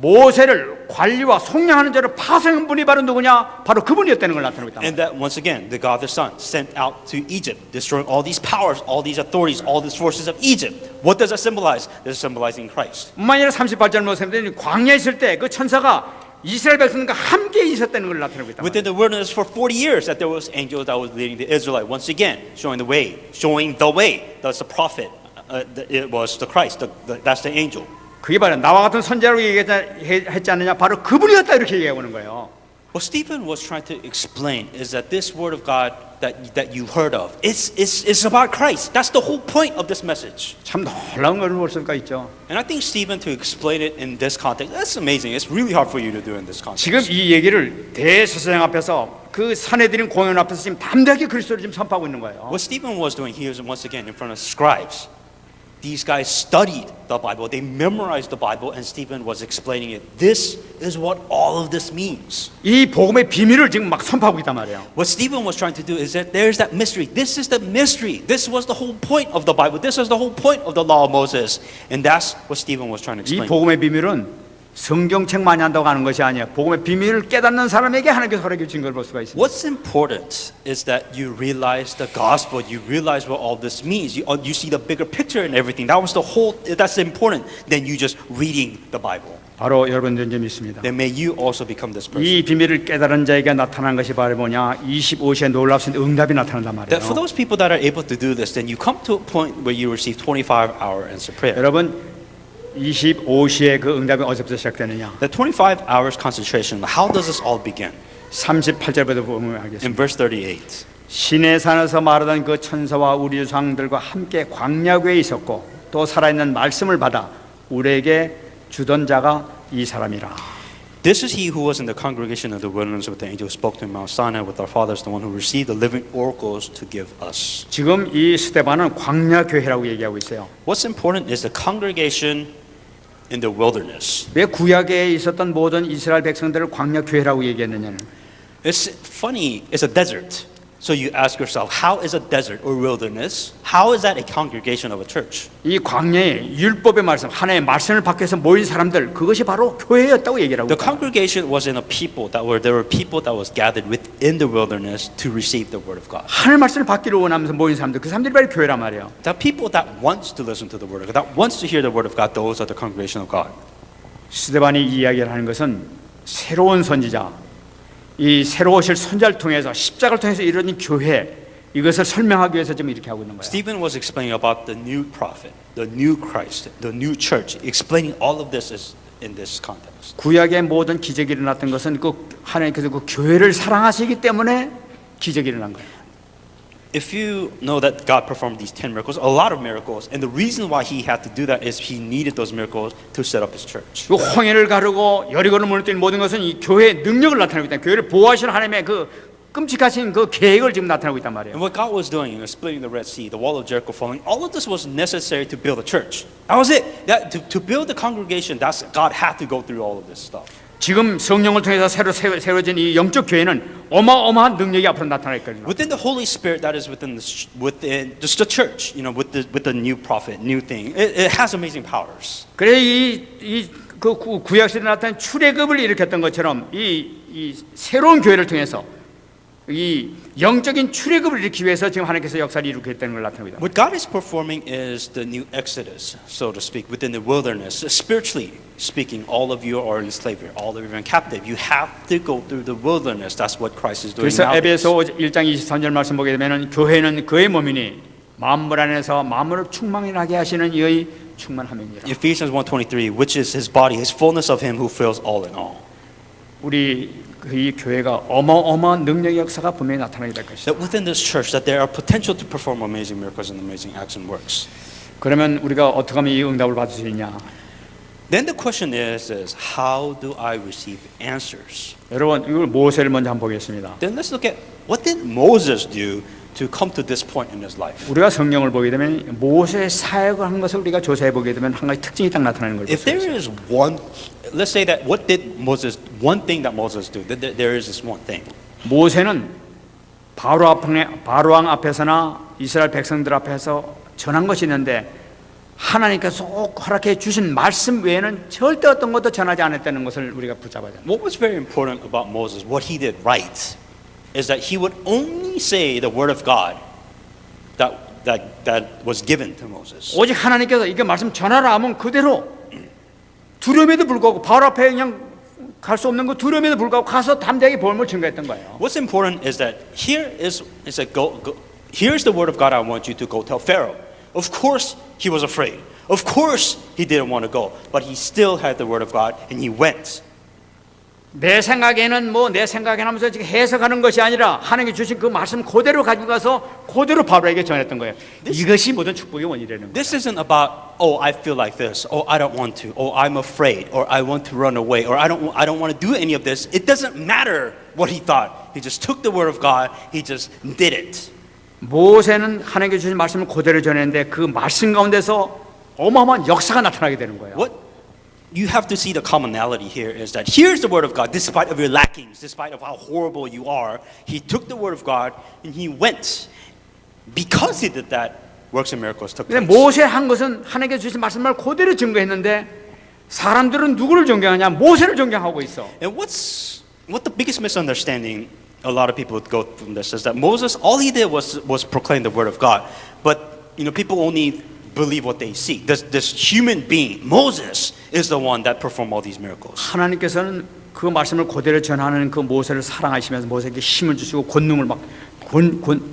모세를 관리와 속량하는 자로 파송한 분이 바로 누구냐? 바로 그분이었다는 걸 나타내고 있다. and that once again, the God the Son sent out to Egypt, destroying all these powers, all these authorities, all these forces of Egypt. What does that symbolize? This is symbolizing Christ. 뿐만 아니라 38절 모습에 광야에 있을 때 그 천사가 이스라엘 백성과 함께 있었다는 걸 나타내고 있다. Within the wilderness for 40 years, that there was angels that was leading the Israelite. Once again, showing the way. That's the prophet. It was the Christ. That's the angel. 그게 바로 나와 같은 선지자라고 얘기했지 않느냐? 바로 그분이었다 이렇게 얘기하고 있는 거예요. What Stephen was trying to explain is that this word of God that you heard of, it's about Christ. That's the whole point of this message. 참 놀라운 걸 볼 수가 있죠. And I think Stephen, to explain it in this context, that's amazing. It's really hard for you to do in this context. 지금 이 얘기를 대제사장 앞에서 그 사내들인 공연 앞에서 지금 담대하게 그리스도를 지금 선포하고 있는 거예요. What Stephen was doing, he was once again in front of scribes. These guys studied the Bible, they memorized the Bible, and Stephen was explaining it. This is what all of this means. 이 복음의 비밀을 지금 막 선포하고 있단 말이에요. What Stephen was trying to do is that there's that mystery. This is the mystery. This was the whole point of the Bible. This was the whole point of the law of Moses. And that's what Stephen was trying to 이 explain. 복음의 비밀은 성경책 많이 한다고 하는 것이 아니에요. 복음의 비밀을 깨닫는 사람에게 하나님께서 허락해 주신 걸 볼 수가 있습니다. What's important is that you realize the gospel. You realize what all this means. You see the bigger picture and everything. That's important than you just reading the Bible. 바로 여러분들 좀 있습니다. Then may you also become this person. 이 비밀을 깨달은 자에게 나타난 것이 바로 뭐냐? 25시에 놀랍신 응답이 나타난단 That for 말이에요. those people that are able to do this, then you come to a point where you receive 25-hour answer prayer. 여러분 25시에 그 응답이 어디서부터 시작되느냐? The 25 hours concentration, how does this all begin? 38절부터 보면 알겠습니다. In verse 38. 시내산에서 말하던 그 천사와 우리 조상들과 함께 광야궤에 있었고 또 살아있는 말씀을 받아 우리에게 주던 자가 이 사람이라. This is he who was in the congregation of the wilderness with the angel who spoke to him Mount Sinai with our fathers, the one who received the living oracles to give us. 지금 이 스데반은 광야교회라고 얘기하고 있어요. What's important is the congregation in the wilderness. 왜 구약에 있었던 모든 이스라엘 백성들을 광야교회라고 얘기했느냐는 It's funny, it's a desert. So you ask yourself, how is a desert or wilderness? How is that a congregation of a church? 이 광야에 율법의 말씀, 하나님의 말씀을 받기 위해서 모인 사람들 그것이 바로 교회였다고 얘기를 하고 The 있다. congregation wasn't a people there were people that was gathered within the wilderness to receive the word of God. 하나님의 말씀을 받기를 원하면서 모인 사람들 그 사람들이 바로 교회란 말이에요. The people that wants to listen to the word of God, that wants to hear the word of God, those are the congregation of God. 스데반이 이야기를 하는 것은 새로운 선지자 이 새로 오실 선자를 통해서 십자가를 통해서 이루어진 교회 이것을 설명하기 위해서 지금 이렇게 하고 있는 거예요. Stephen was explaining about the new prophet, the new Christ, the new church. Explaining all of this is in this context. 구약의 모든 기적이 일어났던 것은 그 하나님께서 그 교회를 사랑하시기 때문에 기적이 일어난 거예요. If you know that God performed these 10 miracles, a lot of miracles, and the reason why he had to do that is he needed those miracles to set up his church. 그 홍해를 가르고 여리고를 무너뜨린 모든 것은 이 교회의 능력을 나타내고 있다. 교회를 보호하시는 하나님의 그 끔찍하신 그 계획을 지금 나타내고 있단 말이에요. And what God was doing, splitting the Red Sea, the wall of Jericho falling, all of this was necessary to build a church. That was it. To build the congregation, God had to go through all of this stuff. 지금 성령을 통해서 새로 세워진 이 영적 교회는 어마어마한 능력이 앞으로 나타날 거예요. Within the Holy Spirit that is within just the church, with the new prophet, new thing, it has amazing powers. 그래 그 구약 시대에 나타난 출애굽을 일으켰던 것처럼 이 새로운 교회를 통해서 이 영적인 출애굽을 일으키기 위해서 지금 하나님께서 역사를 이루겠다는 걸 나타납니다. What God is performing is the new Exodus, so to speak, within the wilderness. Spiritually speaking, all of you are in slavery, all of you are in captive. You have to go through the wilderness. That's what Christ is doing 그래서 now. 에베소 1장 23절 말씀 보게 되면 교회는 그의 몸이니 만물 안에서 만물을 충만하게 하시는 이의 충만함이니라. Ephesians 1:23, which is His body, His fullness of Him who fills all in all. 우리 이 교회가 어마어마한 능력의 역사가 분명히 나타나게 될 것이다. That within this church, that there are potential to perform amazing miracles and amazing acts and works. 그러면 우리가 어떻게 하면 이 응답을 받을 수 있냐? Then the question is how do I receive answers? 여러분 이걸 모세를 먼저 한번 보겠습니다. Then let's look at what did Moses do to come to this point in his life. 우리가 성경을 보게 되면 모세의 사역을 한 것을 우리가 조사해 보게 되면 한 가지 특징이 딱 나타나는 걸 볼 If 수 there 있어요. is one, let's say that what did Moses, one thing that Moses do, there is this one thing. 모세는 바로왕 앞에서나 이스라엘 백성들 앞에서 전한 것이 있는데 하나님께서 꼭 허락해 주신 말씀 외에는 절대 어떤 것도 전하지 않았다는 것을 우리가 붙잡아야 돼요. What was very important about Moses, what he did right, is that he would only say the word of God that was given to Moses. 오직 하나님께서 이게 말씀 전하라 하면 그대로 두려움에도 불구하고 바로 앞에 그냥 갈 수 없는 그 두려움에도 불구하고 가서 담대하게 복음을 증거했던 거예요. What's important is that here is like here's the word of God I want you to go tell Pharaoh. Of course he was afraid. Of course he didn't want to go, but he still had the word of God and he went. 내 생각에는 내 생각에 하면서 지금 해석하는 것이 아니라 하나님이 주신 그 말씀 그대로 가지고 가서 그대로 바로에게 전했던 거예요. 이것이 모든 축복의 원인이라는 거예요. This isn't about I feel like this. I don't want to. I'm afraid. Or I want to run away. Or I don't want to do any of this. It doesn't matter what he thought. He just took the word of God. He just did it. 모세는 하나님께 주신 말씀을 그대로 전했는데 그 말씀 가운데서 어마어마한 역사가 나타나게 되는 거예요. What you have to see the commonality here is that here's the word of God, despite of your lackings, despite of how horrible you are, he took the word of God and he went. Because he did that, works and miracles took 근데 place. 모세 한 것은 하나님께 주신 말씀을 그대로 증거했는데 사람들은 누구를 존경하냐? 모세를 존경하고 있어. And what the biggest misunderstanding a lot of people would go from this is that Moses, all he did was proclaim the word of God. But people only believe what they see. This human being, Moses, is the one that performed all these miracles. 하나님께서는 그 말씀을 그대로 전하는 그 모세를 사랑하시면서 모세에게 힘을 주시고 권능을 막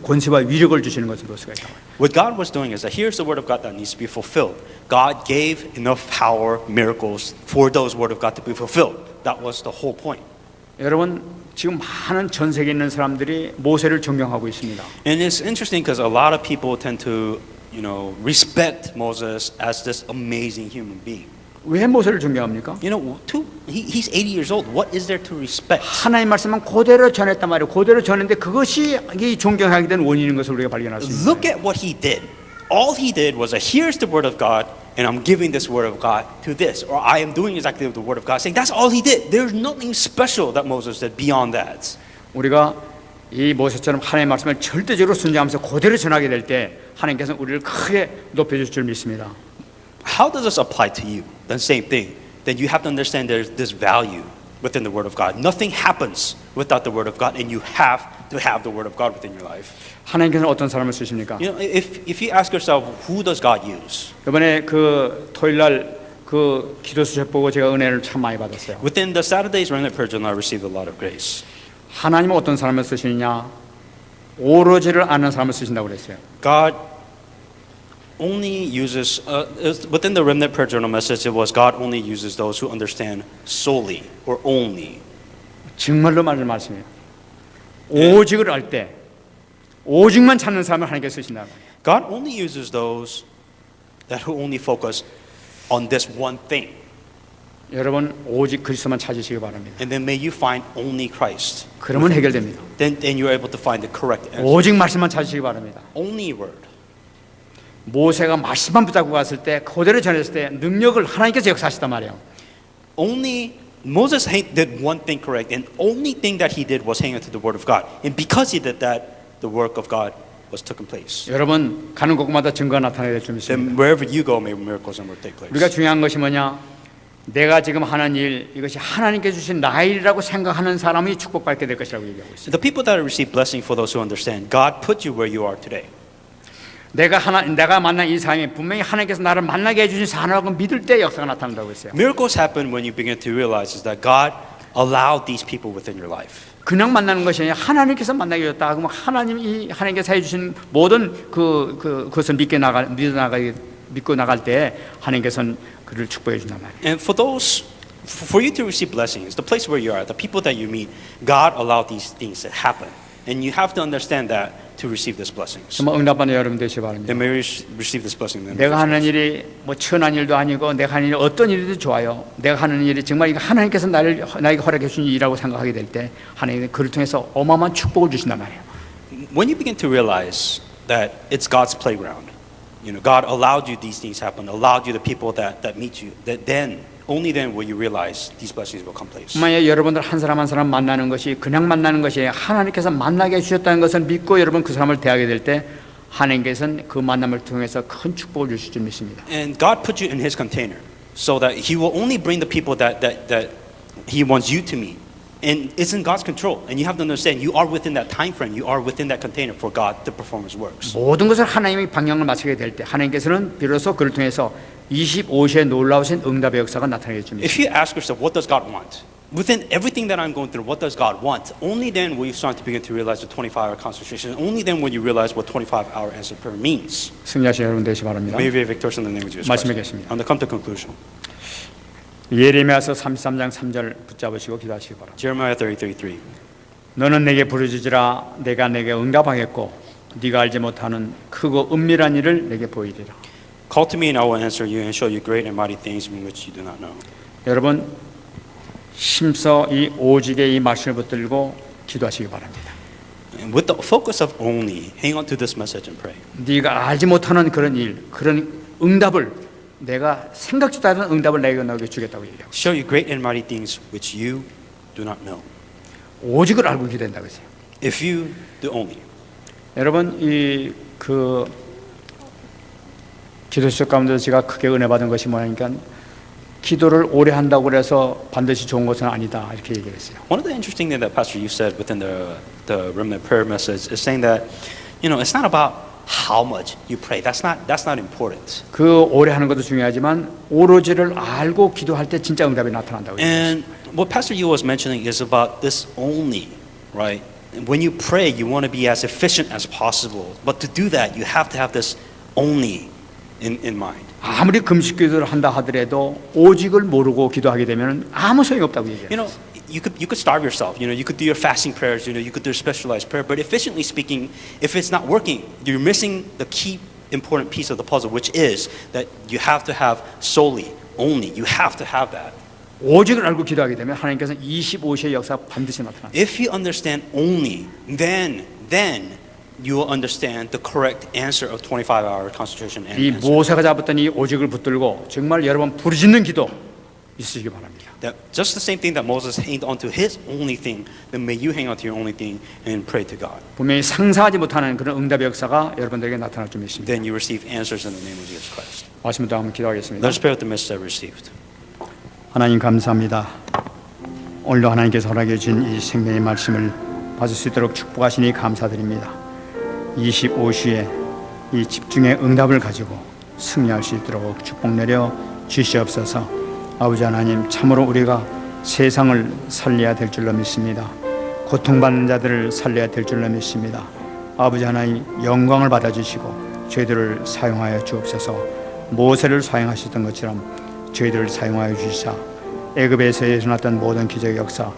권세와 위력을 주시는 것을 볼 수가 있다. What God was doing is that here's the word of God that needs to be fulfilled. God gave enough power, miracles for those word of God to be fulfilled. That was the whole point. 여러분 지금 많은 전 세계에 있는 사람들이 모세를 존경하고 있습니다. And it's interesting because a lot of people tend to, respect Moses as this amazing human being. 왜 모세를 존경합니까? He's 80 years old. What is there to respect? 하나님 말씀만 그대로 전했단 말이에요. 그대로 전했는데 그것이 이 존경하게 된 원인인 것을 우리가 발견할 수 있습니다. Look at what he did. All he did was here's the word of God, and I'm giving this word of God to this, or I am doing exactly the word of God, saying that's all he did. There's nothing special that Moses did beyond that. 우리가 이 모세처럼 하나님의 말씀을 절대적으로 순종하면서 그대로 전하게 될 때 하나님께서는 우리를 크게 높여줄 줄 믿습니다. How does this apply to you? The same thing. Then you have to understand there's this value within the Word of God. Nothing happens without the Word of God, and you have to have the Word of God within your life. 하나님께서는 어떤 사람을 쓰십니까? If you ask yourself, who does God use? 이번에 그 토요일 날 그 기도 수첩 보고 제가 은혜를 참 많이 받았어요. Within the Saturday's remnant prayer journal, I received a lot of grace. 하나님은 어떤 사람을 쓰시느냐? 오로지를 아는 사람을 쓰신다고 그랬어요. God only uses within the remnant prayer journal message. It was God only uses those who understand solely or only. 정말로 맞는 말씀이에요. 오직을 알 때, 오직만 찾는 사람을 하나님께 쓰신다. God only uses those that who only focus on this one thing. 여러분 오직 그리스도만 찾으시기 바랍니다. And then may you find only Christ. 그러면 해결됩니다. Then you're able to find the correct answer. 오직 말씀만 찾으시기 바랍니다. Only word. 모세가 말씀만 붙잡고 갔을 때 그대로 전했을 때 능력을 하나님께서 역사하시단 말이에요. Only Moses did one thing correct, and only thing that he did was hang on to the word of God. And because he did that, the work of God was taken place. 여러분 가는 곳마다 증거가 나타나게 될 줄 믿습니다. Then wherever you go, may miracles and will take place. 우리가 중요한 것이 뭐냐? 내가 지금 하는 일 이것이 하나님께 주신 나의 일이라고 생각하는 사람이 축복받게 될 것이라고 얘기하고 있어요. The people that receive blessing for those who understand, God put you where you are today. 내가 만난 이 삶이 분명히 하나님께서 나를 만나게 해주신 사람이라고 믿을 때 역사가 나타난다고 했어요. Miracles happen when you begin to realize is that God allowed these people within your life. 그냥 만나는 것이 아니라 하나님께서 만나게 해줬다. 그러면 하나님께서 해주신 모든 그것을 믿고 나갈 때 하나님께서는 그를 축복해 준단 말이에요. And for you to receive blessings, the place where you are, the people that you meet, God allowed these things to happen, and you have to understand that to receive these blessings. 정말 응답받는 여러분 되시기 바랍니다. And may we receive this blessing. 내가 하는 일이 뭐 천한 일도 아니고 내가 하는 일이 어떤 일이든 좋아요. 내가 하는 일이 정말 이거 하나님께서 나에게 허락해 주신 일이라고 생각하게 될 때 하나님은 그를 통해서 어마어마한 축복을 주신단 말이에요. When you begin to realize that it's God's playground, God allowed you these things happen, allowed you the people that meet you, only then will you realize these blessings will come place. 만약 여러분들 한 사람 한 사람 만나는 것이 그냥 만나는 것이 하나님께서 만나게 해주셨다는 것을 믿고 여러분 그 사람을 대하게 될 때 하나님께서는 그 만남을 통해서 큰 축복을 주실 줄 믿습니다. And God put you in His container so that He will only bring the people that He wants you to meet. And it's in God's control. And you have to understand you are within that time frame. You are within that container for God to perform His works. 모든 것을 하나님의 방향을 맞추게 될 때 하나님께서는 비로소 그를 통해서 25시에 놀라우신 응답의 역사가 나타나게 줍니다. If you ask yourself, what does God want? Within everything that I'm going through, what does God want? Only then will you start to begin to realize the 25-hour concentration. Only then will you realize what 25-hour answer prayer means. 승리하신 여러분 되시기 바랍니다. May we be victorious in the name of Jesus Christ. 말씀하겠습니다. I'm going to come to conclusion. 예레미야서 33장 3절 붙잡으시고 기도하시기 바랍니다. Jeremiah 33:3. 너는 내게 부르짖으라 내가 내게 응답하겠고 네가 알지 못하는 크고 은밀한 일을 내게 보이리라. Call to me and I will answer you and show you great and mighty things in which you do not know. 여러분 힘써 이 오직의 이 말씀을 붙들고 기도하시기 바랍니다. And with the focus of only, hang on to this message and pray. 네가 알지 못하는 그런 일, 그런 응답을 내가 생각지도 않은 응답을 내게 너에게 주겠다고 얘기하고 Show you great and mighty things which you do not know. 오직을 알고 기도한다고 했어요. If you do only. 여러분 기도 시작 가운데 제가 크게 은혜 받은 것이 뭐냐니까 기도를 오래 한다고 해서 반드시 좋은 것은 아니다 이렇게 얘기를 했어요. One of the interesting things that Pastor you said within the remnant prayer message is saying that, it's not about how much you pray. That's not important. 그 오래 하는 것도 중요하지만 오로지를 알고 기도할 때 진짜 응답이 나타난다고 얘기했어요. And what Pastor Yu was mentioning is about this only, right? When you pray, you want to be as efficient as possible. But to do that, you have to have this only in mind. 아무리 금식 기도를 한다 하더라도 오직을 모르고 기도하게 되면 아무 소용이 없다고 얘기해요. You could starve yourself. You could do your fasting prayers. You could do specialized prayer. But efficiently speaking, if it's not working, you're missing the key important piece of the puzzle, which is that you have to have solely, only. You have to have that. 오직을 알고 기도하게 되면 하나님께서 25시의 역사 반드시 나타납니다. If you understand only, then you will understand the correct answer of 25-hour concentration and 이 answer. 모세가 잡았던 이 오직을 붙들고 정말 여러분 부르짖는 기도 있으시기 바랍니다. That just the same thing that Moses hanged onto his only thing, then may you hang on to your only thing and pray to God. 분명히 상상하지 못하는 그런 응답의 역사가 여러분들에게 나타날 줄 믿습니다. Then you receive answers in the name of Jesus Christ. 말씀부터 한번 기도하겠습니다. Let us pray with the message that we received. 하나님 감사합니다. 오늘도 하나님께서 허락해 주신 이 생명의 말씀을 받을 수 있도록 축복하시니 감사드립니다. 25시에 이 집중의 응답을 가지고 승리할 수 있도록 축복 내려 주시옵소서. 아버지 하나님, 참으로 우리가 세상을 살려야 될 줄로 믿습니다. 고통받는 자들을 살려야 될 줄로 믿습니다. 아버지 하나님, 영광을 받아주시고 저희들을 사용하여 주옵소서. 모세를 사용하셨던 것처럼 저희들을 사용하여 주시사 애굽에서 일어났던 모든 기적 역사,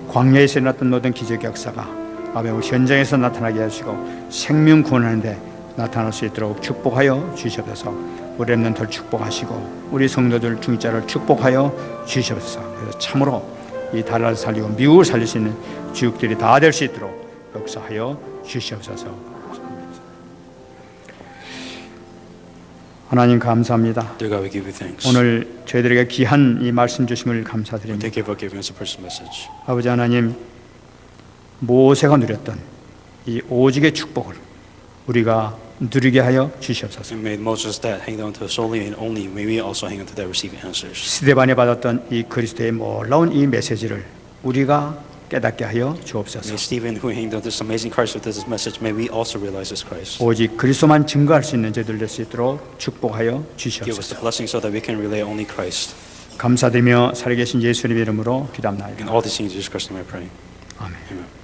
광야에서 일어났던 모든 기적 역사가 아버지 현장에서 나타나게 하시고 생명 구원하는 데 나타날 수 있도록 축복하여 주시옵소서. 우리 렘넌트를 축복하시고 우리 성도들 중자를 축복하여 주시옵소서. 그래서 참으로 이 나라를 살리고 미국을 살릴 수 있는 주역들이 다 될 수 있도록 역사하여 주시옵소서. 하나님 감사합니다. Dear God, we give you thanks. 오늘 저희들에게 귀한 이 말씀 주심을 감사드립니다. Thank you for giving us a precious message. 아버지 하나님, 모세가 누렸던 이 오직의 축복을 우리가 누리게 하여 주시옵소서. And may Moses that hang on to us solely and only, may we also hang on to that receiving answers. 스데반이 받았던 이 그리스도의 놀라운 이 메시지를 우리가 깨닫게 하여 주옵소서. May Stephen, who hanged on to this amazing Christ with this message, may we also realize this Christ. 오직 그리스도만 증거할 수 있는 저희들 될 수 있도록 축복하여 Give us the 주시옵소서. blessing so that we can relay only Christ. 감사드리며 살아계신 예수님의 이름으로 기도합나이다. In all these things, Jesus Christ, name I pray. 아멘. Amen.